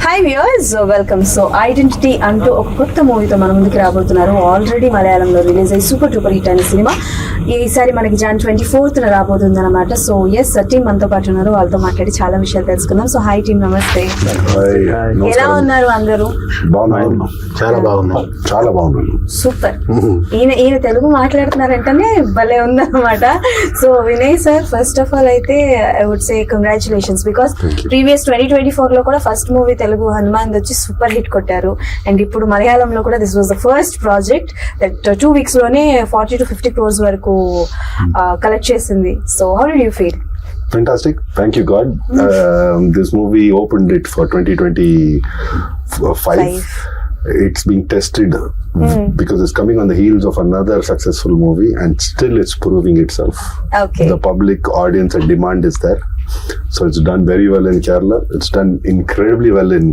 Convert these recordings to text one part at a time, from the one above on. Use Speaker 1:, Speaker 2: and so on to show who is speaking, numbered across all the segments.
Speaker 1: Hi viewers, welcome. So identity అంటూ ఒక కొత్త మూవీతో మన ముందుకు రాబోతున్నారు. ఆల్రెడీ మలయాళంలో రిలీజ్ అయ్యి సూపర్ డూపర్ హిట్ అయిన సినిమా ఈసారి మనకి Jan 24th రాబోతుంది అనమాట. సో ఎస్, టీమ్ మనతో పాటు ఉన్నారు. వాళ్ళతో మాట్లాడి చాలా విషయాలు తెలుసుకుందాం. సో హాయ్ టీమ్, నమస్తే. ఎలా ఉన్నారు అందరూ?
Speaker 2: చాలా బాగున్నాను.
Speaker 1: సూపర్. ఈయన తెలుగు మాట్లాడుతున్నారంటేనే భలే ఉందన్నమాట. So Vinay sir, first of all అయితే I would say congratulations, because previous 2024 లో కూడా ఫస్ట్ మూవీ తెలుగు హనుమాన్ వచ్చి సూపర్ హిట్ కొట్టారు. అండ్ ఇప్పుడు మలయాళంలో కూడా this was the first project that 2 weeks లోనే 40 to 50 crores వరకు కలెక్ట్ చేసింది. So how do you feel?
Speaker 2: Fantastic. Thank you, God. This movie opened it for 2025. It's being tested because it's coming on the heels of another successful movie, and still it's proving itself.
Speaker 1: Okay.
Speaker 2: The public audience and demand is there. So it's done very well in Kerala. It's done incredibly well in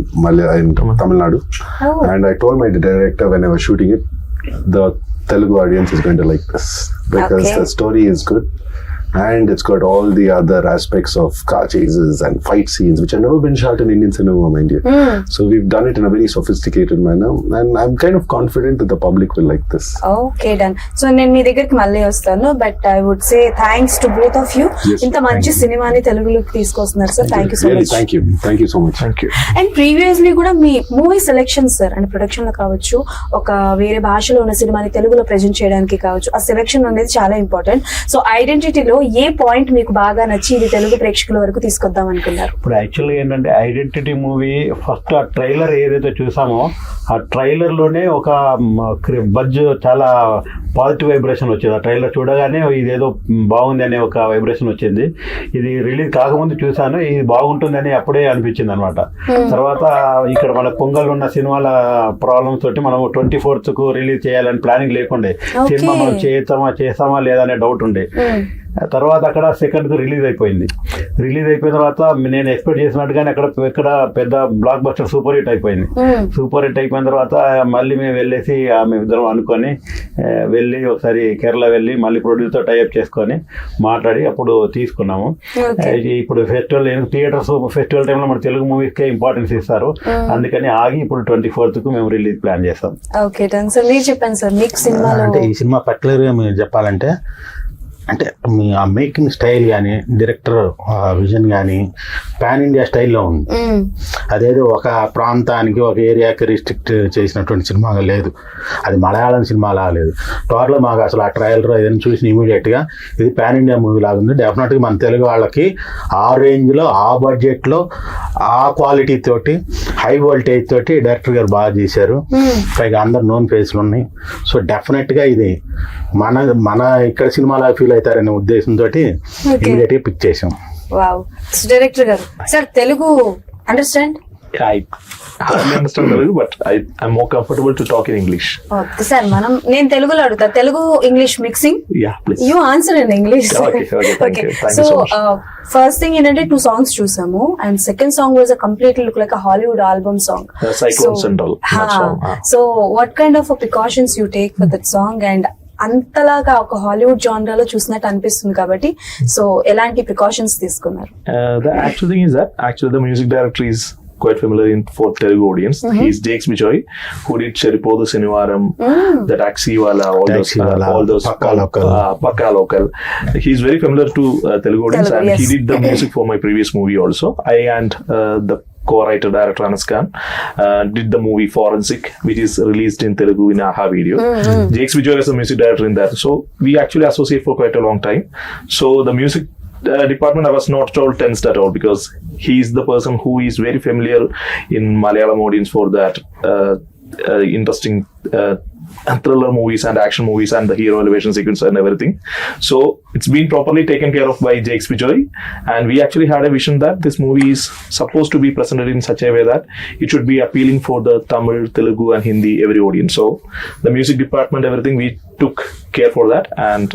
Speaker 2: Tamil Nadu.
Speaker 1: Oh.
Speaker 2: And I told my director when I was shooting it, the Telugu audience is going to like this because the story is good. And it's got all the other aspects of car chases and fight scenes, which have never been shot in Indian cinema, mind you. So we've done it in a very sophisticated manner, and I'm kind of confident that the public will like this.
Speaker 1: Okay, done. So నేను మీ దగ్గరికి మళ్ళీ వస్తాను, but I would say thanks to both of you. ఇంత మంచి సినిమాని తెలుగులోకి తీసుకొస్తున్నారు sir. Thank you so much.
Speaker 2: Thank you so much. Thank you.
Speaker 1: And previously కూడా మీ movie selection sir, and production లో కావచ్చు, ఒక వేరే భాషలో ఉన్న సినిమాని తెలుగులో ప్రెజెంట్ చేయడానికి కావచ్చు, ఆ సెలెక్షన్ అనేది చాలా ఇంపార్టెంట్. సో ఐడెంటిటీలో ఏ పాయింట్ మీకు బాగా నచ్చి ఇది తెలుగు ప్రేక్షకుల వరకు తీసుకొద్దాం అనుకున్నారు?
Speaker 3: ఇప్పుడు యాక్చువల్గా ఏంటంటే ఐడెంటిటీ మూవీ ఫస్ట్ ఆ ట్రైలర్ ఏదైతే చూసామో ఆ ట్రైలర్ లోనే ఒక బజ్, చాలా పాజిటివ్ వైబ్రేషన్ వచ్చేది. ఆ ట్రైలర్ చూడగానే ఇదేదో బాగుంది అనే ఒక వైబ్రేషన్ వచ్చింది. ఇది రిలీజ్ కాకముందు చూసాను, ఇది బాగుంటుందని అప్పుడే అనిపించింది అనమాట. తర్వాత ఇక్కడ మన పొంగల్ ఉన్న సినిమాల ప్రాబ్లమ్స్ తోటి మనం 24th రిలీజ్ చేయాలని ప్లానింగ్ లేకుండే. సినిమా మనం చేస్తామా లేదా అనే డౌట్ ఉండే. తర్వాత అక్కడ సెకండ్ రిలీజ్ అయిపోయింది. రిలీజ్ అయిపోయిన తర్వాత నేను ఎక్స్పెక్ట్ చేసినట్టుగానే అక్కడ పెద్ద బ్లాక్ బస్టర్ సూపర్ హిట్ అయిపోయింది. సూపర్ హిట్ అయిపోయిన తర్వాత మళ్ళీ మేము వెళ్ళేసి మేము ఇద్దరం అనుకొని వెళ్ళి ఒకసారి కేరళ వెళ్ళి మళ్ళీ ప్రొడ్యూసర్తో టైఅప్ చేసుకొని మాట్లాడి అప్పుడు తీసుకున్నాము. ఇప్పుడు థియేటర్స్ ఫెస్టివల్ టైంలో మన తెలుగు మూవీస్కే ఇంపార్టెన్స్ ఇస్తారు, అందుకని ఆగి ఇప్పుడు 24th మేము రిలీజ్ ప్లాన్ చేస్తాం.
Speaker 1: Okay done sir. మీరు చెప్పండి సార్, మీకు సినిమాలో
Speaker 4: అంటే ఈ సినిమా పర్టికులర్గా మీరు చెప్పాలంటే అంటే మీ ఆ మేకింగ్ స్టైల్ కానీ, డైరెక్టర్ విజన్ కానీ పాన్ ఇండియా స్టైల్లో ఉంది. అదేదో ఒక ప్రాంతానికి, ఒక ఏరియాకి రిస్ట్రిక్ట్ చేసినటువంటి సినిమాగా లేదు. అది మలయాళం సినిమా లాగా లేదు. టోటల్గా మాకు అసలు ఆ ట్రైలర్ ఏదైనా చూసిన ఇమీడియట్గా ఇది పాన్ ఇండియా మూవీ లాగా ఉంది. డెఫినెట్గా మన తెలుగు వాళ్ళకి ఆ రేంజ్లో, ఆ బడ్జెట్లో, ఆ క్వాలిటీ తోటి, హై వోల్టేజ్ తోటి డైరెక్టర్ గారు బాగా చేశారు. పైగా అందరు నోన్ ఫేస్లు ఉన్నాయి. సో డెఫినెట్గా ఇది మన ఇక్కడ సినిమాలా ఫీల్ అవుతారనే ఉద్దేశంతో ఇమీడియట్ గా పిక్ చేసాం.
Speaker 1: వావ్. డైరెక్టర్ గారు sir, Telugu understand?
Speaker 5: I hardly understand Telugu, but I'm more comfortable to talk in English.
Speaker 1: Okay, sir. నేను తెలుగులో అడుగుతా. Telugu English mixing?
Speaker 5: Yeah, please.
Speaker 1: You answer in English.
Speaker 5: Okay. Thank you. Thank
Speaker 1: so,
Speaker 5: you so much.
Speaker 1: First thing ఏంటంటే 2 songs చూసాము, and second song was a completely look like a Hollywood album song.
Speaker 5: Cyclones and all.
Speaker 1: So, what kind of precautions you take for that song? And అంతలాగా ఒక Hollywood జానరాలో చూసినట్టు అనిపిస్తుంది కాబట్టి, so ఎలాంటి precautions తీసుకున్నారు?
Speaker 5: The actual thing is that the music director is quite familiar for Telugu audience. He's Jakes Bijoy, who did Cheripodu Sinivaram, the Taxi Wala, all those Pakka Local. He's very familiar to Telugu audience, and he did the music for my previous movie also. I and the co-writer director Anas Khan did the movie Forensic, which is released in Telugu in Aha Video. Jakes Bijoy is the music director in that, so we actually associate for quite a long time. So the music department, I was not at all tensed at all, because he is the person who is very familiar in Malayalam audience for that interesting thriller movies and action movies and the hero elevation sequence and everything. So it's been properly taken care of by Jakes Bijoy, and we actually had a vision that this movie is supposed to be presented in such a way that it should be appealing for the Tamil, Telugu and Hindi every audience. So the music department, everything, we took care for that, and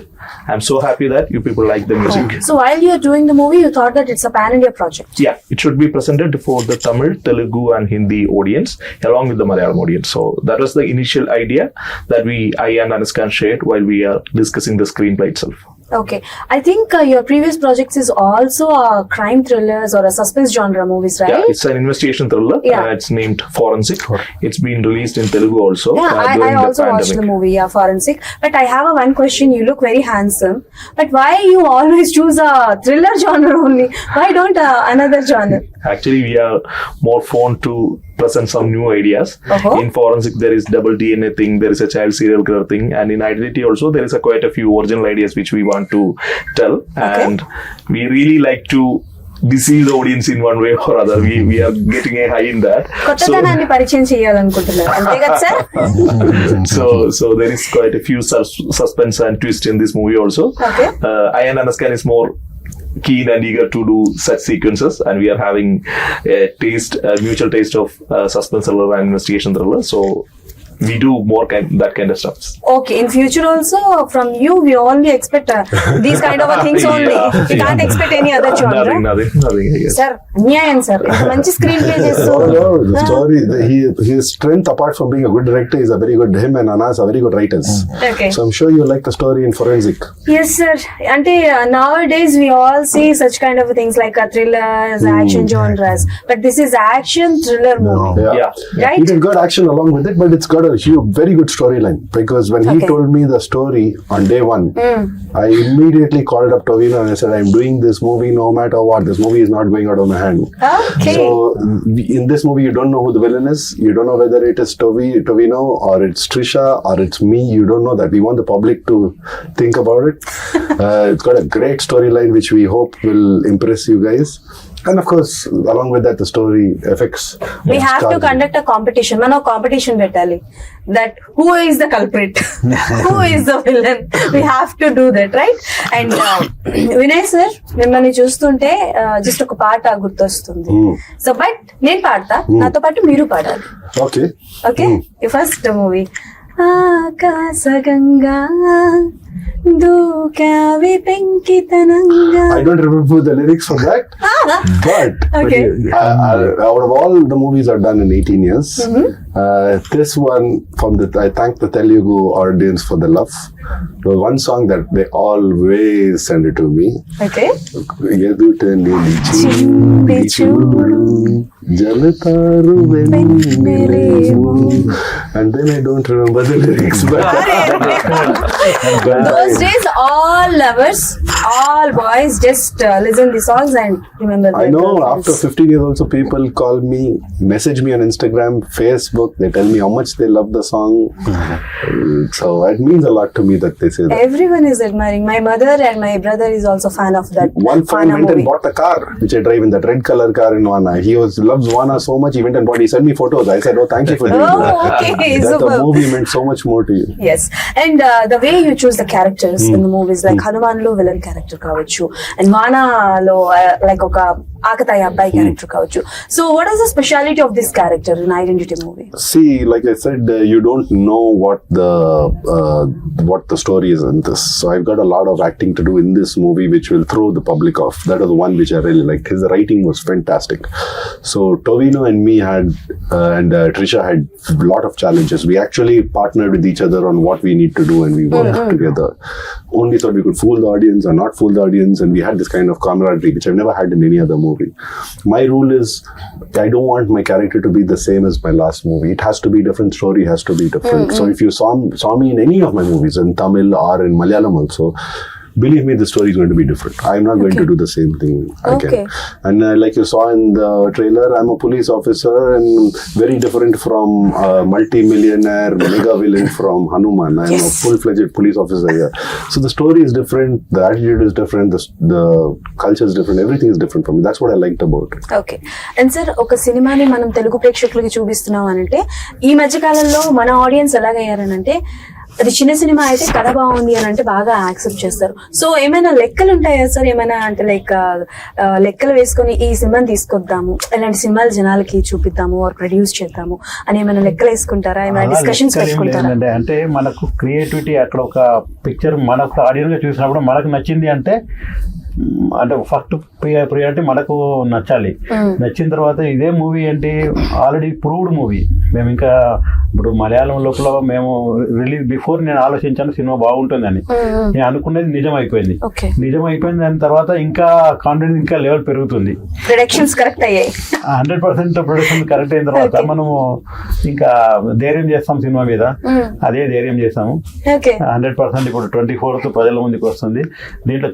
Speaker 5: I'm so happy that you people like the music.
Speaker 1: So while you're doing the movie, you thought that it's a pan-India project?
Speaker 5: Yeah, it should be presented for the Tamil, Telugu and Hindi audience along with the Malayalam audience. So that was the initial idea that I and Anas Khan shared while we are discussing the screenplay itself.
Speaker 1: Okay, I think your previous projects is also crime thrillers or a suspense genre movies, right?
Speaker 5: Yeah, it's an investigation thriller.
Speaker 1: Yeah.
Speaker 5: It's named Forensic. It's been released in Telugu also.
Speaker 1: Yeah, I
Speaker 5: during the
Speaker 1: also watched the
Speaker 5: pandemic.
Speaker 1: movie, yeah, Forensic. But I have one question. You look very handsome. But why you always choose a thriller genre only? Why don't another genre?
Speaker 5: Actually, we are more fond to present some new ideas.
Speaker 1: Uh-huh.
Speaker 5: In Forensic, there is double DNA thing, there is a child serial killer thing, and in Identity also, there is quite a few original ideas which we want to tell. And we really like to deceive the audience in one way or other. We are getting a high in that.
Speaker 1: కొత్తదనాన్ని పరిచయం చేయాలనుకుంటున్నారు అంతే కదా sir?
Speaker 5: So there is quite a few suspense and twist in this movie also.
Speaker 1: Okay.
Speaker 5: Ayan and Askan is more keen and eager to do such sequences, and we are having a mutual taste of suspense thriller and investigation thriller. So we do more that kind of stuff.
Speaker 1: Okay, in future also from you we only expect these kind of things only.
Speaker 5: Yeah.
Speaker 1: We can't expect any other genre.
Speaker 5: Nothing, I guess.
Speaker 1: Sir, అన్యాయం sir, ఇంత మంచి screen play చేస్తూ
Speaker 2: No, the story, his strength apart from being a good director is a very good, him and Anas are very good writers.
Speaker 1: Okay.
Speaker 2: So I'm sure you like the story in Forensic.
Speaker 1: Yes, sir. Ante nowadays we all see such kind of things like thrillers, action genres, but this is action thriller movie.
Speaker 5: Yeah.
Speaker 1: Right?
Speaker 2: It has got action along with it, but it's got a huge, very good storyline. Because when he
Speaker 1: Okay.
Speaker 2: told me the story on day one, I immediately called up Tovino and I said, I'm doing this movie no matter what. This movie is not going out of my hand.
Speaker 1: Okay.
Speaker 2: So in this movie, you don't know who the villain is. You don't know whether it is Tovino or it's Trisha or it's me. You don't know that. We want the public to think about it. It's got a great storyline which we hope will impress you guys. And of course, along with that, the story effects.
Speaker 1: We have to conduct a competition. మనం competition పెట్టాలి. That who is the culprit? Who is the villain? We have to do that, right? And Vinay sir, మిమ్మల్ని చూస్తుంటే just ఒక పాట గుర్తొస్తుంది. So but నేను పాడతా, నాతో పాటు మీరు పాడాలి.
Speaker 2: Okay.
Speaker 1: ఓకే, ఫస్ట్ మూవీ ఆకాశగంగా దూకావి పెంకితనంగా.
Speaker 2: I don't remember the lyrics for that, but
Speaker 1: Okay.
Speaker 2: out of all the movies I've done in 18 years, this one I thank the Telugu audience for the love. There was one song that they always send it to me.
Speaker 1: Okay,
Speaker 2: ఎదుట నిలిచి
Speaker 1: చింపి చూడు
Speaker 2: జలతారు వెన్నెలేవు. And then I don't remember the lyrics, but
Speaker 1: those days all lovers, all boys just listen the songs and remember
Speaker 2: I
Speaker 1: their
Speaker 2: know
Speaker 1: girlfriends.
Speaker 2: after 15 years also people call me, message me on Instagram, Facebook, they tell me how much they love the song. So it means a lot to me that they say that.
Speaker 1: Everyone is admiring. My mother and my brother is also fan of that.
Speaker 2: One friend
Speaker 1: Vana
Speaker 2: went and
Speaker 1: movie.
Speaker 2: bought a car which I drive in, that red color car in Vana. He loves Vana so much, he went and bought, he sent me photos. I said, oh, thank you for doing
Speaker 1: Oh,
Speaker 2: that.
Speaker 1: okay,
Speaker 2: That
Speaker 1: super.
Speaker 2: the movie meant so much more to you.
Speaker 1: Yes, and the way you choose the characters in the movies, like Hanuman lo villain character kavachu, and Vana lo like oka Akataya Abbai character kavachu. So what is the speciality of this character in Identity movie?
Speaker 2: See, like I said, you don't know what the story is in this. So I've got a lot of acting to do in this movie, which will throw the public off. That was the one which I really liked. His writing was fantastic. So Tovino and me had, and Trisha had a lot of challenges. We actually partnered with each other on what we need to do, and we worked together. Only thought we could fool the audience or not fool the audience, and we had this kind of camaraderie, which I've never had in any other movie. My rule is, I don't want my character to be the same as my last movie. It has to be different, story has to be different. So if you saw me in any of my movies, in Tamil or in Malayalam also, believe me, the story is going to be different. I'm not going to do the same thing again.
Speaker 1: Okay.
Speaker 2: And like you saw in the trailer, I'm a police officer and very different from a multi-millionaire mega villain from Hanuman. I'm a full-fledged police officer here. So the story is different, the attitude is different, the culture is different, everything is different for me. That's what I liked about it.
Speaker 1: Okay, and sir ఒక సినిమాని మనం తెలుగు ప్రేక్షకులకి చూపిస్తున్నాం అనంటే ఈ మధ్య కాలంలో మన ఆడియన్స్ ఎలాగయ్యారనంటే అది చిన్న సినిమా అయితే కథ బాగుంది అని అంటే బాగా యాక్సెప్ట్ చేస్తారు. సో ఏమైనా లెక్కలు ఉంటాయా సార్? ఏమైనా అంటే లైక్ లెక్కలు వేసుకొని ఈ సినిమాని తీసుకొద్దాము, ఇలాంటి సినిమాలు జనాలకి చూపిద్దాము ఆర్ ప్రొడ్యూస్ చేద్దాము అని ఏమైనా లెక్కలు వేసుకుంటారా? ఏమైనా డిస్కషన్స్ పెట్టుకుంటారా?
Speaker 3: అంటే మనకు క్రియేటివిటీ అక్కడ ఒక పిక్చర్ మనకు ఆడియన్స్ గా చూసినప్పుడు మనకు నచ్చింది అంటే అంటే ఫస్ట్ ప్రియారిటీ మనకు నచ్చాలి. నచ్చిన తర్వాత ఇదే మూవీ ఏంటి ఆల్రెడీ ప్రూవ్డ్ మూవీ. మేము ఇంకా ఇప్పుడు మలయాళం లోపల మేము రిలీజ్ బిఫోర్ నేను ఆలోచించాను సినిమా బాగుంటుందని. నేను అనుకునేది నిజం అయిపోయింది. దాని తర్వాత ఇంకా కాన్ఫిడెన్స్ ఇంకా లెవెల్ పెరుగుతుంది. 100% ప్రొడక్షన్ కరెక్ట్ అయిన తర్వాత మనము ఇంకా ధైర్యం చేస్తాం సినిమా మీద. అదే ధైర్యం చేస్తాము 100%. ఇప్పుడు 24th ప్రజల ముందుకు వస్తుంది. దీంట్లో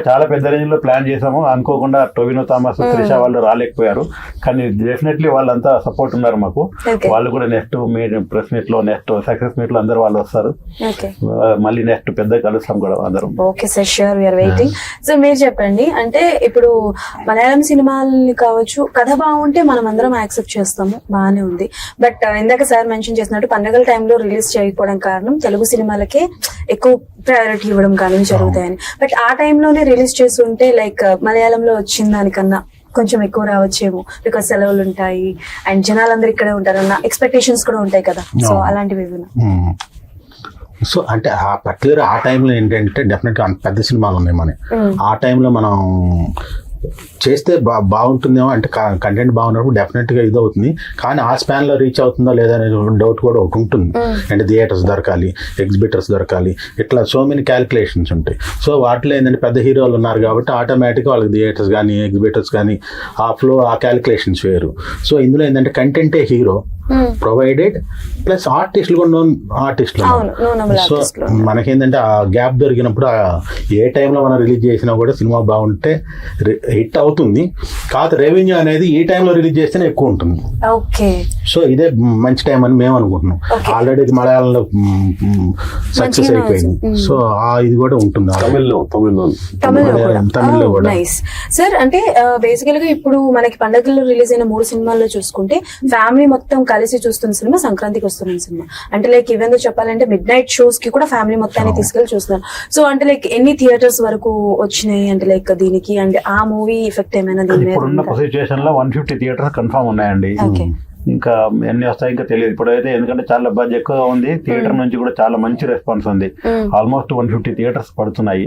Speaker 3: చాలా పెద్ద రేంజ్ లో ప్లాన్ చేసాము. అనుకోకుండా టొవినో థామస్, త్రిష వాళ్ళు రాలేకపోయారు. కానీ డెఫినెట్లీ వాళ్ళంతా సపోర్ట్ ఉన్నారు మాకు. వాళ్ళు కూడా నెక్స్ట్ ప్రెస్ మీట్ లో, నెక్స్ట్ సక్సెస్ మీట్ లో అందరు వాళ్ళు వస్తారు. మళ్ళీ నెక్స్ట్ పెద్ద కలుస్తాం కూడా అందరం.
Speaker 1: Okay sir, sure, we're waiting. So మీరు చెప్పండి, అంటే ఇప్పుడు మలయాళం సినిమాలు కావచ్చు, కథ బాగుంటే మనం అందరం యాక్సెప్ట్ చేస్తాము, బాగానే ఉంది. బట్ ఇందాక సార్ మెన్షన్ చేసినట్టు పండగల టైంలో రిలీజ్ చేయకపోవడం కారణం తెలుగు సినిమాలకే ఎక్కువ ప్రయారిటీ ఇవ్వడం కానీ జరుగుతాయని. బట్ ఆ టైంలోనే రిలీజ్ చేసి ఉంటే లైక్ మలయాళంలో వచ్చిన దానికన్నా కొంచెం ఎక్కువ రావచ్చేమో, బికాస్ సెలవులు ఉంటాయి అండ్ జనాలందరూ ఇక్కడే ఉంటారన్న ఎక్స్పెక్టేషన్స్ కూడా ఉంటాయి కదా. సో అలాంటివి
Speaker 4: సో అంటే ఆ పర్టికులర్ ఆ టైంలో ఏంటంటే డెఫినెట్గా అంత పెద్ద సినిమాలు ఉన్నాయి మన ఆ టైంలో మనం చేస్తే బాగుంటుందేమో, అంటే కంటెంట్ బాగున్నప్పుడు డెఫినెట్గా ఇది అవుతుంది. కానీ ఆ స్పాన్లో రీచ్ అవుతుందో లేదా అనే డౌట్ కూడా ఒకటి ఉంటుంది. అంటే థియేటర్స్ దొరకాలి, ఎగ్జిబిటర్స్ దొరకాలి, ఇట్లా సో మెనీ క్యాలిక్యులేషన్స్ ఉంటాయి. సో వాటిలో ఏంటంటే పెద్ద హీరోలు ఉన్నారు కాబట్టి ఆటోమేటిక్గా వాళ్ళకి థియేటర్స్ కానీ ఎగ్జిబిటర్స్ కానీ ఆ ఫ్లో, ఆ క్యాలిక్యులేషన్స్ వేరు. సో ఇందులో ఏంటంటే కంటెంటే హీరో ప్రొవైడెడ్ ప్లస్ ఆర్టిస్టులు కూడా నోన్ ఆర్టిస్టులు. సో మనకేంటంటే ఆ గ్యాప్ దొరికినప్పుడు ఏ టైంలో మనం రిలీజ్ చేసినా కూడా సినిమా బాగుంటే హిట్ అవుతుంది. కాదు రెవెన్యూ అనేది ఈ టైంలో రిలీజ్ చేస్తేనే ఎక్కువ ఉంటుంది. సో ఇదే మంచి టైం అని మేము అనుకుంటున్నాం. ఆల్రెడీ మలయాళంలో సక్సెస్ అయిపోయింది. సో ఇది కూడా ఉంటుంది తమిళ్లో కూడా.
Speaker 1: సార్ అంటే బేసికల్ గా ఇప్పుడు మనకి పండుగల్లో రిలీజ్ అయిన 3 సినిమాల్లో చూసుకుంటే ఫ్యామిలీ మొత్తం కలిసి చూస్తున్న సినిమా సంక్రాంతికి వస్తున్న సినిమా. అంటే లైక్ ఈవెన్ చెప్పాలంటే మిడ్ నైట్ షోస్ కి కూడా ఫ్యామిలీ మొత్తాన్ని తీసుకెళ్లి చూస్తున్నారు. సో అంటే లైక్ ఎన్ని థియేటర్స్ వరకు వచ్చినాయి అంటే లైక్ దీనికి, అంటే ఆ మూవీ ఎఫెక్ట్ ఏమైనా దీని మీద?
Speaker 3: ఇప్పుడున్న సిచ్యువేషన్ లో 150 థియేటర్స్ కన్ఫర్మ్ ఉన్నాయండి. ఇంకా ఎన్ని వస్తాయి ఇంకా తెలియదు ఇప్పుడైతే, ఎందుకంటే చాలా బడ్జెట్ ఎక్కువ ఉంది. థియేటర్ నుంచి కూడా చాలా మంచి రెస్పాన్స్ ఉంది. ఆల్మోస్ట్ 150 థియేటర్స్ పడుతున్నాయి.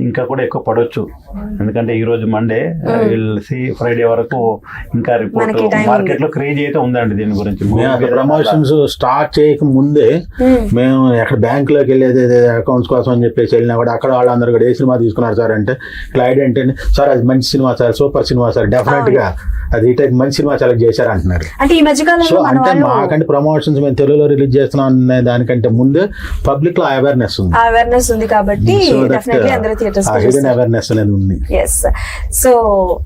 Speaker 3: ఇంకా కూడా ఎక్కువ పడవచ్చు, ఎందుకంటే ఈ రోజు మండే, ఫ్రైడే వరకు ఇంకా రిపోర్ట్ మార్కెట్ లో క్రేజ్ అయితే ఉందండి దీని గురించి.
Speaker 4: ప్రమోషన్స్ స్టార్ట్ చేయక ముందే మేము ఎక్కడ బ్యాంక్ లోకి వెళ్ళేది అకౌంట్స్ కోసం అని చెప్పేసి వెళ్ళినా కూడా అక్కడ వాళ్ళందరూ కూడా ఏ సినిమా తీసుకున్నారు సార్ అంటే క్లైడ్ అంటే సార్ అది మంచి cinema sir, super cinema sir, definite గా అది మంచి సినిమా సెలెక్ట్ చేశారు అంటున్నారు. సో అంటే మాకంటే ప్రమోషన్స్ మేము తెలుగులో రిలీజ్ చేస్తున్నాం అనే దానికంటే ముందు పబ్లిక్ లో అవేర్నెస్
Speaker 1: ఉంది కాబట్టి
Speaker 4: హిడెన్ అవేర్నెస్ అనేది ఉంది.
Speaker 1: సో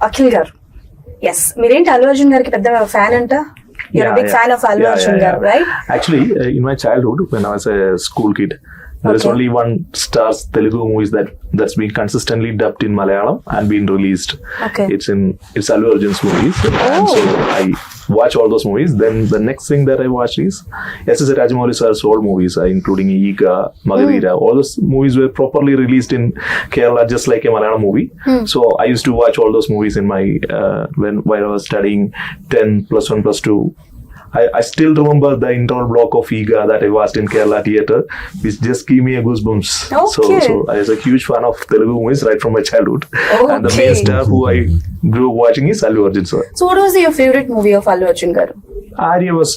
Speaker 1: అఖిల్ గారు, మీరేంటి అల్లు అర్జున్ గారికి పెద్ద ఫ్యాన్ అంట? You're a big fan of Allu Arjun garu, right?
Speaker 5: Actually, in my childhood, when I was a school kid, there's only one Stars Telugu movies that's been consistently dubbed in Malayalam and been released. It's Allu Arjun's movies, and so I watch all those movies. Then the next thing that I watch is S.S. Rajamouli sir's old movies, including Ega, Magadira. All those movies were properly released in Kerala, just like a Malayalam movie. So I used to watch all those movies in my while I was studying 10 plus 1 plus 2. I still remember the interval block of Ega that I watched in Kerala theatre, which just gave me a goosebumps. So I was a huge fan of Telugu movies right from my childhood. And the main star who I grew up watching is Allu Arjun sir.
Speaker 1: So what was your favorite movie of Allu Arjun garu?
Speaker 5: Arya was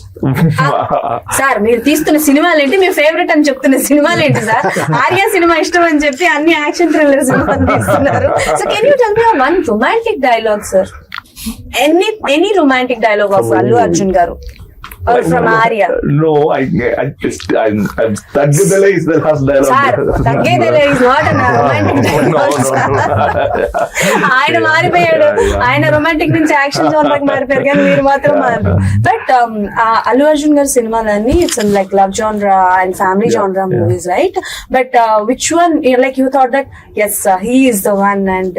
Speaker 1: sir మీరు తీస్తున్న సినిమాలు ఏంటి, మీ favourite అని చెప్తున్న సినిమాలు ఏంటి sir? Arya cinema ఇష్టం అని చెప్పి అన్ని యాక్షన్ థ్రిల్లర్ సినిమాలు తీస్తున్నారు. So can you tell me one romantic dialogue sir? Any romantic dialogue of Allu Arjun గారు or from Arya?
Speaker 5: No, I'm Taggedale is the last dialogue.
Speaker 1: Sir, Taggedale is not a romantic dialogue. ఆయన మారిపోయాడు, ఆయన romantic నుంచి action జోన్లోకి మారిపోయారు, కానీ మీరు మాత్రం మారు. బట్ అల్లు అర్జున్ గారి సినిమాలన్నీ it's like love genre and family genre movies, right? But which one like you thought that yes he is the one and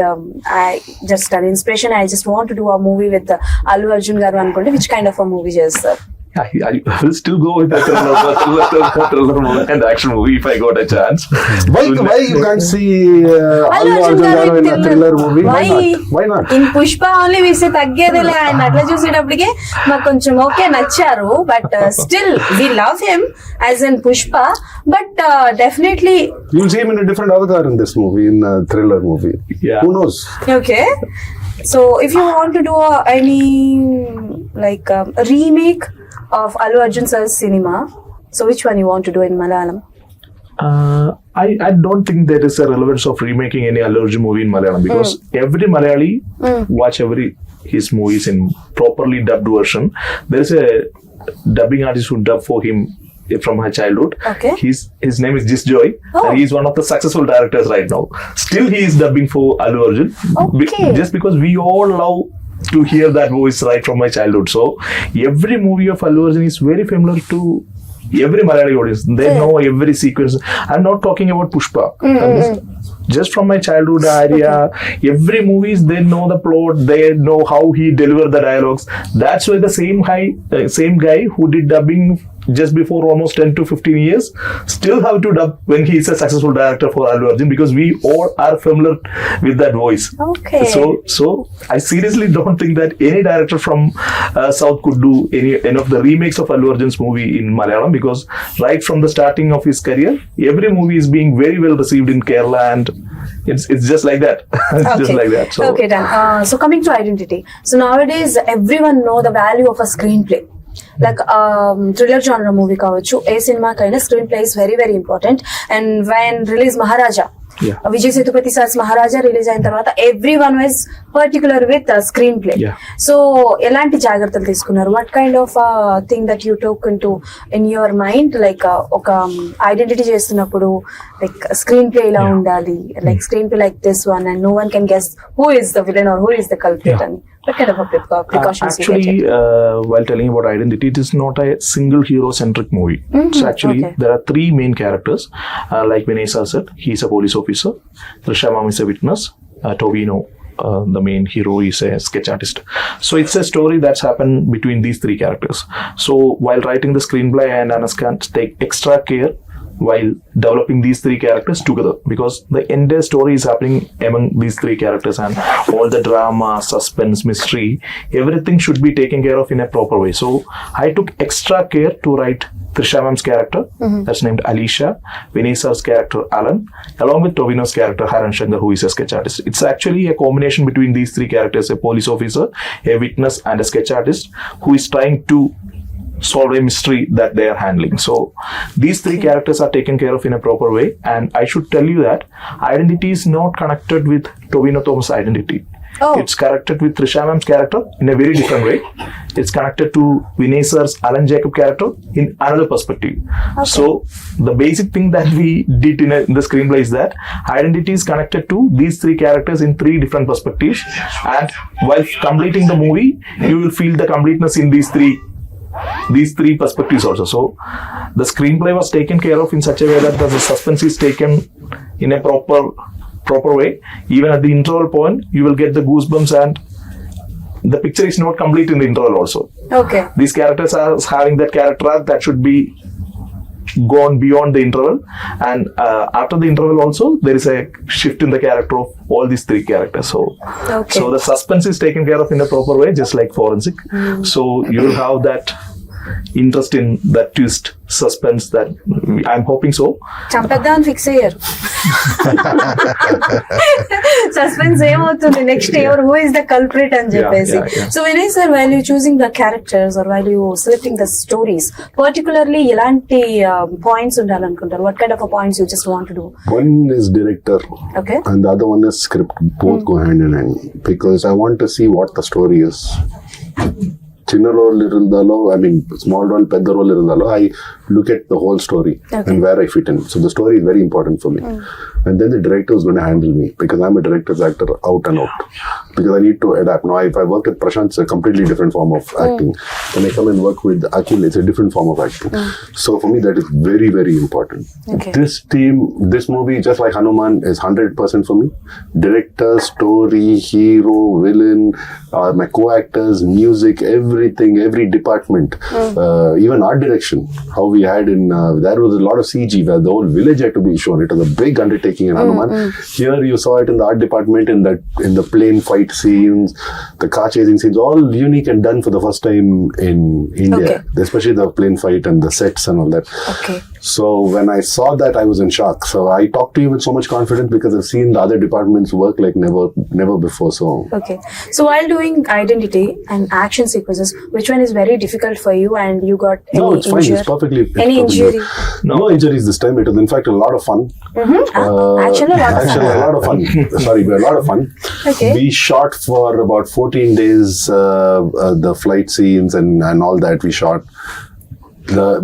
Speaker 1: I just an inspiration, I just want to do a movie with Allu Arjun garu అనుకుంటే which kind of a movie చేస్తారు?
Speaker 5: I will still go with the thriller movie and action movie if I got a chance.
Speaker 2: Why you can't see Allu Arjun garu in a thriller movie? Why not?
Speaker 1: In Pushpa only వీసే తగ్గేదిలే ఆయన అట్లా చూసేటప్పటికే మాకు కొంచెం okay నచ్చారు, but still we love him as in Pushpa, but definitely
Speaker 2: You'll see him in a different avatar in this movie, in a thriller movie.
Speaker 5: Yeah.
Speaker 2: Who knows?
Speaker 1: Okay. So if you want to do any like remake of Allu Arjun sir's cinema, so which one you want to do in Malayalam?
Speaker 5: I don't think there is a relevance of remaking any Allu Arjun movie in Malayalam, because every Malayali watch his movies in properly dubbed version. There is a dubbing artist who dubbed for him from her childhood.
Speaker 1: Okay.
Speaker 5: His name is Jis Joy.
Speaker 1: Oh.
Speaker 5: And he is one of the successful directors right now. Still he is dubbing for Allu Arjun.
Speaker 1: Okay.
Speaker 5: Just because we all love to hear that voice right from my childhood. So every movie of Allu Arjun is very familiar to every Malayali audience. They know every sequence. I'm not talking about Pushpa. Just from my childhood area, every movies, they know the plot, they know how he delivered the dialogues. That's why the same guy who did dubbing just before almost 10 to 15 years still have to dub when he is a successful director for Allu Arjun, because we all are familiar with that voice.
Speaker 1: Okay.
Speaker 5: So I seriously don't think that any director from South could do any of the remakes of Allu Arjun's movie in Malayalam, because right from the starting of his career, every movie is being very well received in Kerala, and it's just like that. It's just like that. So
Speaker 1: Okay, done. So coming to identity. So nowadays everyone know the value of a screenplay. Like thriller genre movie కావచ్చు, ఏ సినిమా కైనా screenplay is very very important. And when release Maharaja, Vijay Sethupathi sir's Maharaja release అయిన తర్వాత everyone was particular with screenplay. So ఎలాంటి జాగ్రత్తలు తీసుకున్నారు? What kind of thing that you took in your mind, like ఒక ఐడెంటిటీ చేస్తున్నప్పుడు like screenplay ఇలా ఉండాలి, like screenplay like this one and no one can guess who is the villain are who is the culprit అని. What kind of a precautions you
Speaker 5: actually,
Speaker 1: take?
Speaker 5: while telling about identity, it is not a single hero-centric movie. So actually, there are three main characters. Like Vinay Rai said, he is a police officer. Trisha Ma'am is a witness. Tovino, the main hero, is a sketch artist. So it's a story that's happened between these three characters. So while writing the screenplay, and Anaskan take extra care while developing these three characters together, because the entire story is happening among these three characters, and all the drama, suspense, mystery, everything should be taken care of in a proper way. So I took extra care to write Trisha Ma'am's character, that's named Alicia, Vinay Sir's character Alan, along with Tovino's character Haran Shankar, who is a sketch artist. It's actually a combination between these three characters: a police officer, a witness, and a sketch artist who is trying to solve a mystery that they are handling. So these three characters are taken care of in a proper way, and I should tell you that identity is not connected with Tovino Thomas' identity.
Speaker 1: Oh.
Speaker 5: It's connected with Trisha Ma'am's character in a very different way. It's connected to Vinay Sir's Alan Jacob character in another perspective.
Speaker 1: Okay.
Speaker 5: So the basic thing that we did in the screenplay is that identity is connected to these three characters in three different perspectives, and while completing the movie, you will feel the completeness in these three perspectives also. So the screenplay was taken care of in such a way that the suspense is taken in a proper way. Even at the interval point, you will get the goosebumps, and the picture is not complete in the interval also.
Speaker 1: Okay.
Speaker 5: These characters are having that character arc that should be gone beyond the interval, and after the interval also there is a shift in the character of all these three characters.
Speaker 1: Okay.
Speaker 5: So the suspense is taken care of in a proper way, just like forensic. So you will have that interest in that twist, suspense, that I'm hoping so.
Speaker 1: చంపేద్దామని fix అయ్యారు. Suspense ఏమవుతుంది next ఎవరు, who is the culprit అని చెప్పేసి. So Vinay sir, while you choosing the characters or while you selecting the stories, particularly ఎలాంటి points ఉండాలనుకుంటారు? What kind of points you just want to do?
Speaker 2: One is director,
Speaker 1: Okay.
Speaker 2: and the other one is script. Both go hand in hand, because I want to see what the story is. చిన్న role ఇరుందాలో, I mean small role, పెద్ద role ఇరుందాలో, I look at the whole story and where I fit in. So the story is very important for me. And then the director is going to handle me, because I'm a director's actor out and out. because I need to adapt. Now, if I work with Prashant, it's a completely different form of acting. When I come and work with Akhil, it's a different form of acting. So for me, that is very, very important.
Speaker 1: Okay.
Speaker 2: This movie, just like Hanuman, is 100% for me. Director, story, hero, villain, my co-actors, music, everything, every department, even art direction. How we had there was a lot of CG where the whole village had to be shown. It was a big undertaking in Hanuman. Here you saw it in the art department, in the plane fight scenes, the car chasing scenes, all unique and done for the first time in India, especially the plane fight and the sets and all that.
Speaker 1: Okay.
Speaker 2: So when I saw that, I was in shock. So I talked to you with so much confidence because I've seen the other departments work like never before. So
Speaker 1: Okay. So while doing identity and action sequences, which one is very difficult for you, and you got any
Speaker 2: no, it's fine. It's perfectly.
Speaker 1: Any injury?
Speaker 2: No injuries this time. It was in fact a lot of fun.
Speaker 1: Actually, a lot of fun.
Speaker 2: A lot of fun. Sorry, a lot of fun.
Speaker 1: Okay.
Speaker 2: We shot for about 14 days the flight scenes and all that. We shot.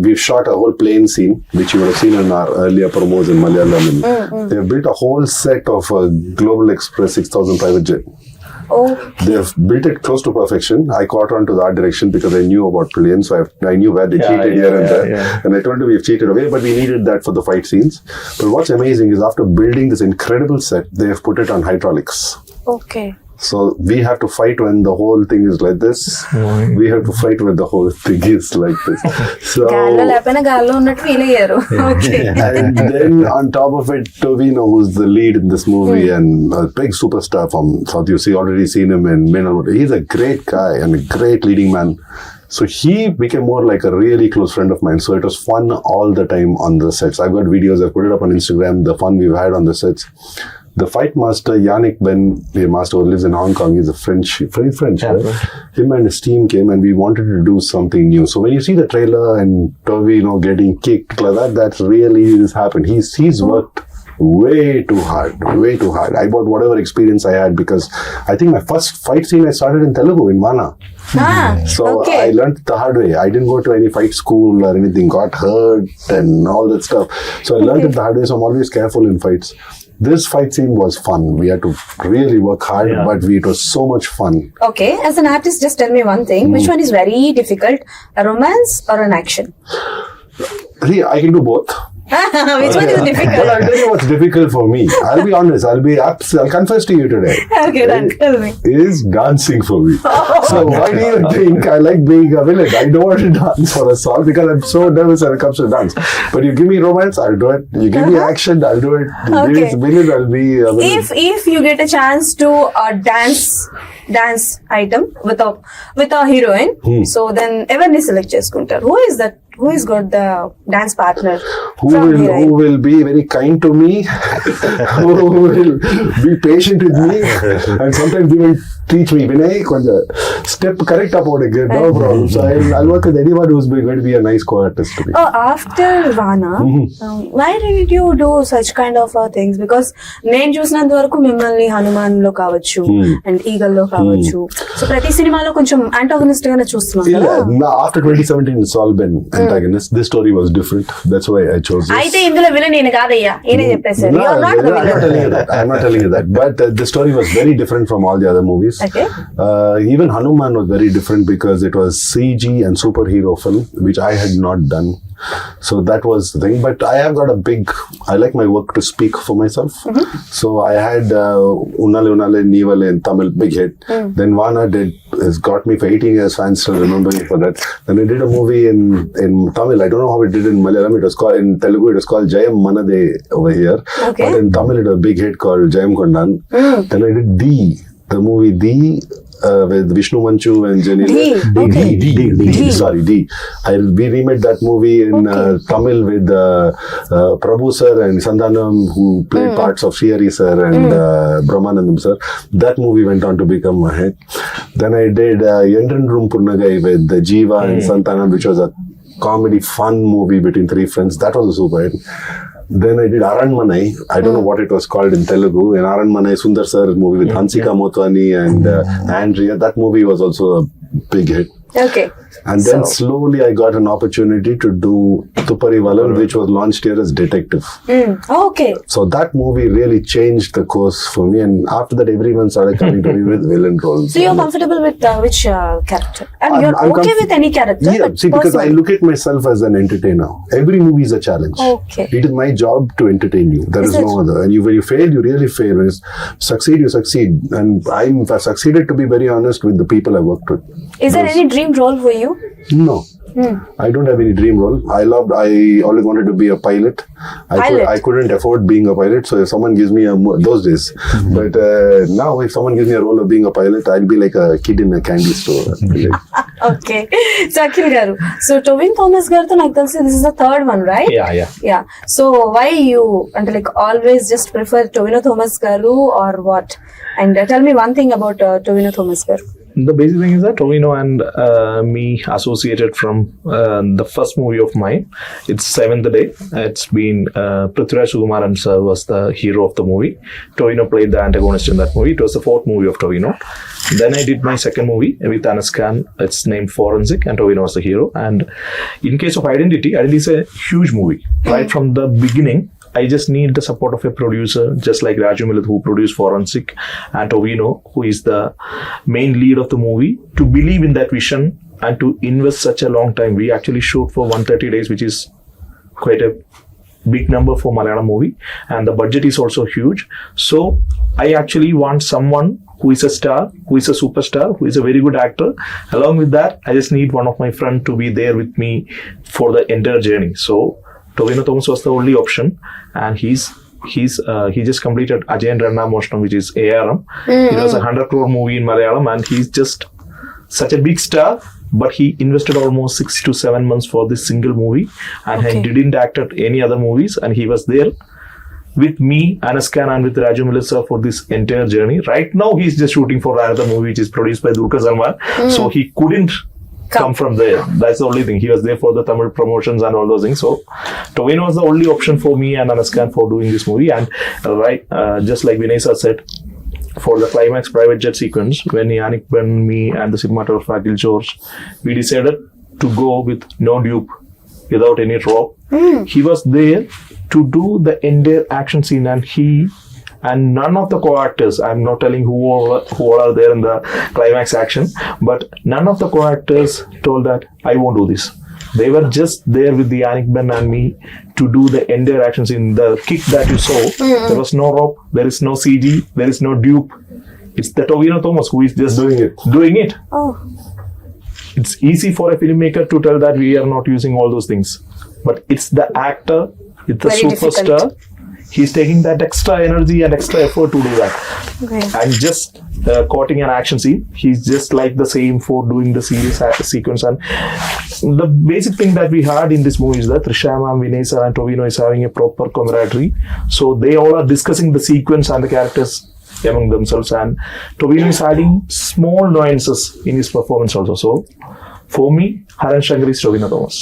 Speaker 2: We've shot a whole plane scene, which you would have seen in our earlier promos in Malayalam. They've built a whole set of a Global Express 6000 private jet.
Speaker 1: Okay.
Speaker 2: They've built it close to perfection. I caught on to the art direction because I knew about planes, so I knew where they cheated here and there. And I told them we've cheated away, but we needed that for the fight scenes. But what's amazing is after building this incredible set, they have put it on hydraulics.
Speaker 1: Okay.
Speaker 2: So we have to fight when the whole thing is like this. We have to fight when the whole thing is like this. So
Speaker 1: గాల్లో లేకపోయినా గాల్లో ఉన్నట్టు feel అయ్యారు. Okay.
Speaker 2: and then on top of it, Tovino, who's the lead in this movie and a big superstar from South, you've already seen him in Men on Motor. He's a great guy and a great leading man. So he became more like a really close friend of mine. So it was fun all the time on the sets. I've got videos, I've put it up on Instagram, the fun we've had on the sets. The fight master, Yannick Ben, the master who lives in Hong Kong, he's a French, right? Him and his team came and we wanted to do something new. So when you see the trailer and Tovino getting kicked like that really has happened. He's worked way too hard. I bought whatever experience I had because I think my first fight scene I started in Telugu, in Vana. So
Speaker 1: okay.
Speaker 2: I learned the hard way. I didn't go to any fight school or anything, got hurt and all that stuff. So I learned it the hard way, so I'm always careful in fights. This fight scene was fun. We had to really work hard, but it was so much fun.
Speaker 1: Okay, as an artist, just tell me one thing. Which one is very difficult, a romance or an action?
Speaker 2: See, I can do both.
Speaker 1: Which one is difficult?
Speaker 2: Well, I'll tell you what's difficult for me. I'll be honest. I'll confess to you today.
Speaker 1: Okay, then tell me.
Speaker 2: Is dancing for me. So why do you think I like being a villain? I don't want to dance for a song because I'm so nervous when it comes to dance. But you give me romance, I'll do it. You give me action, I'll do it. You give me villain, I'll be a villain.
Speaker 1: If you get a chance to dance item with a heroine, so then everyone select చేసుకుంటారు. Who has got the dance partner?
Speaker 2: Who will be very kind to me, who will be patient with me, and sometimes even teach me, Vinay, konja step correct about it, no problem. So I'll work with anyone who's going to be a nice co-artist to me.
Speaker 1: Oh, after Vana, why did you do such kind of things? Because నేను చూసినంత వరకు మిమ్మల్ని హనుమాన్ లో కావచ్చు and eagle లో కావచ్చు, so ప్రతి సినిమాలో కొంచెం యాంటాగనిస్ట్ గానే చూస్తున్నాం కదా.
Speaker 2: After 2017 it's all been antagonist. This story was different, that's why I chose this.
Speaker 1: అయితే ఇందులో విలన్ నేను కాదయ్యా, ఈయనే చెప్పేశారు. You are not the villain.
Speaker 2: I'm not telling you that, but the story was very different from all the other movies.
Speaker 1: Okay.
Speaker 2: Even Hanuman was very different because it was CG and superhero film, which I had not done. So that was the thing. But I have got I like my work to speak for myself. So I had Unnale Unnale Neevale in Tamil, big hit. Then Vana has got me for 18 years, fans still remember me for that. Then I did a movie in Tamil. I don't know how it did in Malayalam. It was called, in Telugu, it was called Jayam Manade over here.
Speaker 1: Okay.
Speaker 2: But in Tamil it was a big hit called Jayam Kondan. Then I did the movie with Vishnu Manchu and Janila. Sorry, D. We remade that movie in Tamil with Prabhu sir and Sandhanam, who played parts of Srihari sir and Brahmanandam sir. That movie went on to become a hit. Then I did Yendran Room Punnagai with Jeeva and Santhanam, which was a comedy fun movie between three friends. That was a super hit. Then I did Aranmanai. I don't know what it was called in Telugu. In Aranmanai, Sundar sir's movie with Hansika Motwani and Andrea. That movie was also a big hit.
Speaker 1: Okay.
Speaker 2: And then
Speaker 1: So-
Speaker 2: slowly I got an opportunity to do Tupari Valan, which was launched here as Detective.
Speaker 1: Okay.
Speaker 2: So that movie really changed the course for me, and after that everyone started coming to me with villain roles.
Speaker 1: So you're comfortable with which character? And
Speaker 2: I'm-
Speaker 1: you're
Speaker 2: I'm
Speaker 1: okay
Speaker 2: comf-
Speaker 1: with any character?
Speaker 2: Yeah,
Speaker 1: but
Speaker 2: see, because I
Speaker 1: personally.
Speaker 2: look at myself as an entertainer. Every movie is a challenge.
Speaker 1: Okay.
Speaker 2: It is my job to entertain you. There
Speaker 1: Is
Speaker 2: is no
Speaker 1: it?
Speaker 2: other. And when you fail, you really fail. When you succeed, you succeed. And I've succeeded, to be very honest, with the people I worked with.
Speaker 1: Is there any dream role for you?
Speaker 2: No. I don't have any dream role. I always wanted to be a pilot.
Speaker 1: Pilot?
Speaker 2: I couldn't afford being a pilot. So if someone gives me those days. But now if someone gives me a role of being a pilot, I'll be like a kid in a candy store.
Speaker 1: Okay so Akhil garu so Tovino Thomas గారితో నాకు తెలిసి this is the third one right yeah so why you అంటే like always just prefer Tovino Thomas garu or what and tell me one thing about Tovino Thomas garu.
Speaker 5: The basic thing is that Tovino and me associated from the first movie of mine. It's Seventh Day. It's been Prithviraj Sukumaran sir was the hero of the movie. Tovino played the antagonist in that movie. It was the fourth movie of Tovino. Then I did my second movie with Anas Khan. It's named Forensic, and Tovino was the hero. And in case of Identity is a huge movie. Right from the beginning, I just need the support of a producer, just like Raju Millet, who produced Forensic, and Tovino, who is the main lead of the movie, to believe in that vision and to invest such a long time. We actually shoot for 130 days, which is quite a big number for Malayalam movie, and the budget is also huge. So I actually want someone who is a star, who is a superstar, who is a very good actor. Along with that, I just need one of my friends to be there with me for the entire journey. So Tovino Thomas was the only option, and he just completed Ajay and Ranna Moshnam, which is ARM. It was a 100 crore movie in Malayalam, and he's just such a big star. But he invested almost 6 to 7 months for this single movie, and he didn't act at any other movies, and he was there with me, Anas Khan, and with Raju Millet sir for this entire journey. Right now, he's just shooting for another movie which is produced by Dulquer Salmaan, so he couldn't come from there. That's the only thing. He was there for the Tamil promotions and all those things. So Tovino was the only option for me and Anas Khan for doing this movie. And just like Vinay sir said, for the climax private jet sequence, when Yannick Ben, me, and the cinematographer Akhil George, we decided to go with no dupe, without any drop. He was there to do the entire action scene, and none of the co-actors, I'm not telling who all are there in the climax action, but none of the co-actors told that I won't do this. They were just there with the Yannick Ben and me to do the entire action scene. The kick that you saw, there was no rope, there is no CG, there is no dupe. It's the Tovino Thomas who is just doing it.
Speaker 1: Oh.
Speaker 5: It's easy for a filmmaker to tell that we are not using all those things, but it's the actor, it's the
Speaker 1: Very
Speaker 5: superstar.
Speaker 1: difficult.
Speaker 5: He's taking that extra energy and extra effort to do that.
Speaker 1: Okay.
Speaker 5: And just quoting an action scene, he's just like the same for doing the serious sequence. And the basic thing that we had in this movie is that Trisha ma'am, Vinay sir, and Tovino is having a proper camaraderie. So they all are discussing the sequence and the characters among themselves. And Tovino is adding small nuances in his performance also. So for me, Haran Shankar is Tovino Thomas.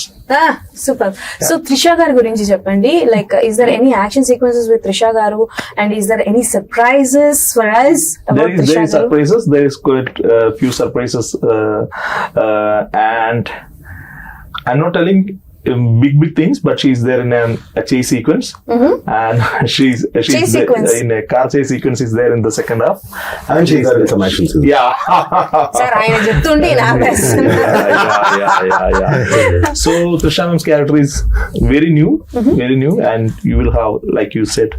Speaker 1: Super. So Trisha garu గురించి చెప్పండి. Like is there any action sequences with Trisha garu, and is there any surprises for us about
Speaker 5: There
Speaker 1: Trisha
Speaker 5: is
Speaker 1: garu?
Speaker 5: surprises. There is quite few surprises, and I'm not telling big things, but she's there in a chase sequence, and she's
Speaker 1: Chase
Speaker 5: there
Speaker 1: sequence.
Speaker 5: in a car chase sequence is there in the second half,
Speaker 2: And she's got some action scenes.
Speaker 5: yeah.
Speaker 1: Sir ఆయన చెప్తుంటే నా
Speaker 5: Yeah. So Trisha ma'am's character is very new, and you will have, like you said,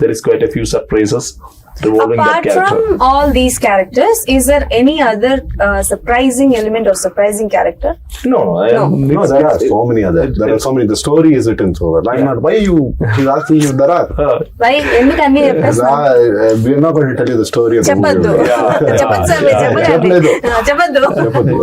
Speaker 5: there is quite a few surprises revolving that
Speaker 1: Apart
Speaker 5: character.
Speaker 1: from all these characters, is there any other surprising element or surprising character?
Speaker 5: No,
Speaker 2: No, there are so many other. There are so many. The story is written so well. I'm not. Why you? He's asking you. There are.
Speaker 1: Why? ఎందుకు అన్ని చెప్పేస్తున్నారు?
Speaker 2: We're not going to tell you the story of the
Speaker 1: చెప్పద్దు.
Speaker 2: movie.
Speaker 1: చెప్పద్దు sir, మీరు చెప్పకండి.
Speaker 2: చెప్పలేదు.
Speaker 1: చెప్పద్దు.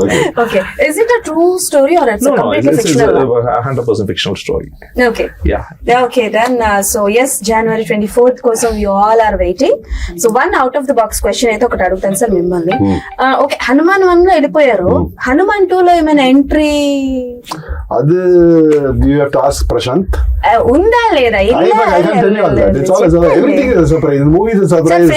Speaker 2: Okay.
Speaker 1: Okay. Is it a true story or it's a
Speaker 5: No,
Speaker 1: completely
Speaker 5: this is
Speaker 1: fictional
Speaker 5: a
Speaker 1: one?
Speaker 5: 100% fictional story.
Speaker 1: Okay.
Speaker 5: Yeah.
Speaker 1: Okay, then, so yes, January 24th కోసం you all are waiting. So one out of the box question అయితే ఒకటి అడుగుతాను sir మిమ్మల్ని. Okay, Hanuman 1 లో వెళ్ళిపోయారు, హనుమాన్ 2 లో ఏమైనా entry
Speaker 2: అది you have to ask Prashant.
Speaker 1: ఉందా లేదా?
Speaker 2: I can't tell you all that. It's all everything is a surprise. The movie is a surprise.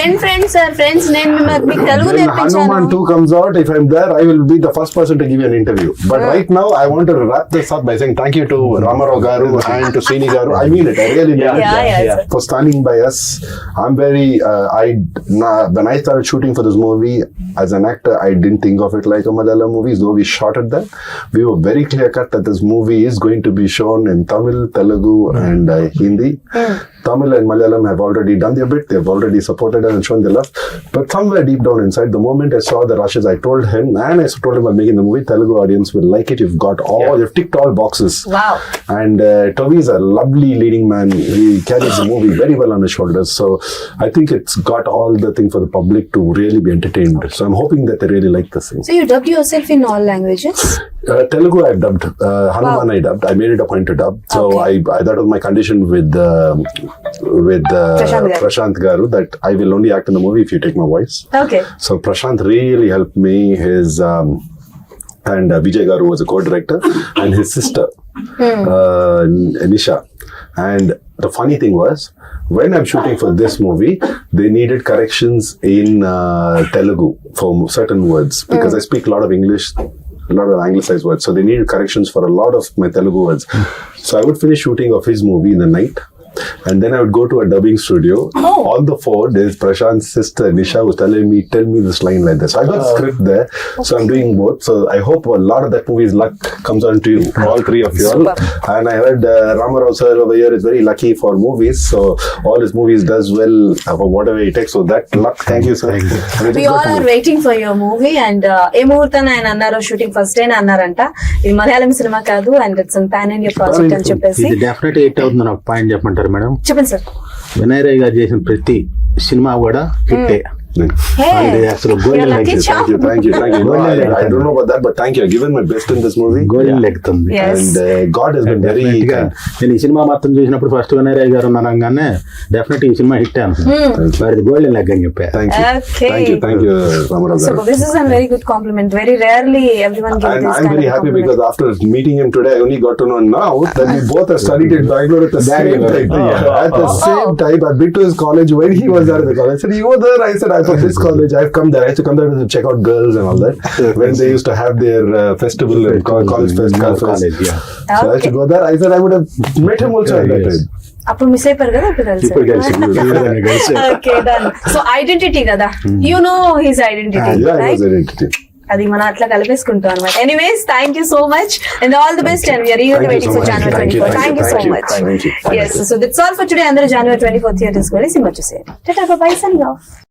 Speaker 1: Friends నేను మీకు తెలుగు
Speaker 2: When
Speaker 1: నేర్పించాను.
Speaker 2: Hanuman 2 comes out, if I'm there, I will be the first person to give you an interview. But right now, I want to wrap this up by saying thank you to Ramarao Garu and to Srini Garu. I mean it. I really mean it. For standing by us. I'm very. When I started shooting for this movie as an actor, I didn't think of it like a Malayalam movie. Though we shot it there, we were very clear cut that this movie is going to be shown in Tamil, Telugu, and Hindi. Tamil and Malayalam have already done their bit. They've already supported and shown their love. But somewhere deep down inside, the moment I saw the rushes, I told him, and I told him I'm making the movie, Telugu audience will like it. You've got all, you've ticked all boxes.
Speaker 1: Wow.
Speaker 2: And Toby is a lovely leading man. He carries the movie very well on his shoulders. So I think it's got all the thing for the public to really be entertained. So I'm hoping that they really like this thing.
Speaker 1: So you dubbed yourself in all languages?
Speaker 2: Telugu I've dubbed. Hanuman I dubbed. I made it a point to dub. So I that was my condition with Prashant Garu, that I will only act in the movie if you take my voice.
Speaker 1: Okay.
Speaker 2: So Prashant really helped me. His and Vijay Garu was a co-director, and his sister Nisha. And the funny thing was, when I'm shooting for this movie, they needed corrections in Telugu for certain words, because I speak a lot of English, a lot of anglicized words, so they needed corrections for a lot of my Telugu words. So I would finish shooting of his movie in the night, and then I would go to a dubbing studio. On the phone, there's Prashant's sister Nisha was telling me, tell me this line like this. So I got a script there, so I'm doing both. So I hope a lot of that movie's luck comes on to you, all three of you all. And I heard Ramarao sir over here is very lucky for movies, so all his movies does well for whatever he takes. So that luck, thank you sir.
Speaker 1: We all are waiting for your movie, and ఏ ముహూర్తాన్ని ఆయన అన్నారు shooting first day అన్నారంట, ఇది Malayalam cinema కాదు and it's pan India project అని చెప్పేసి.
Speaker 4: ఇది definite hit అవుతుంది. ఒక పాయింట్ చెప్పంటారు మేడం?
Speaker 1: చెప్పండి సార్.
Speaker 4: వినయ్ రాయ్ గారు చేసిన ప్రతి సినిమా కూడా హిట్టే. అసలు golden
Speaker 2: Thank you. I don't know about that, but thank you. I've given my best in this movie.
Speaker 4: Golden లెక్కుతుంది.
Speaker 2: And God has been very kind.
Speaker 4: నేను ఈ సినిమా మొత్తం చూసినప్పుడు ఫస్ట్ వినయ్ రాయ్ గారు అనగానే డెఫినెట్ ఈ సినిమా హిట్ అనుకున్నాను. మరి గోల్డెన్ లెగ్ అని చెప్పా.
Speaker 2: Thank you Ramarao
Speaker 1: So this is a very good compliment. Very rarely everyone gives
Speaker 2: and
Speaker 1: this
Speaker 2: I'm
Speaker 1: kind
Speaker 2: very
Speaker 1: of
Speaker 2: happy
Speaker 1: compliment.
Speaker 2: because after meeting him today, I only got to know now that we both have studied in Bangalore at the same time. At the same time, I've been to his college when he was there at the college. I said, you were there? I said, I'm from this college. I've come there. I used to come there to check out girls and all that. When they used to have their festival and college fest. So I used to go there. I said I would have met him also at that time.
Speaker 1: అప్పుడు miss అయిపోయారు కదా, ఇప్పుడు కలిసి. Okay done. So identity కదా, you know his identity, right? అది మనం అట్లా కలిపేసుకుంటాం అనమాట. Anyways, thank you so much and all the best, and we're eagerly waiting for January 24. Thank you so much. Yes, so that's all for today. అందరూ January 24 theatres కి వెళ్ళి సినిమా చూసేయండి. Tata bye bye, signing of.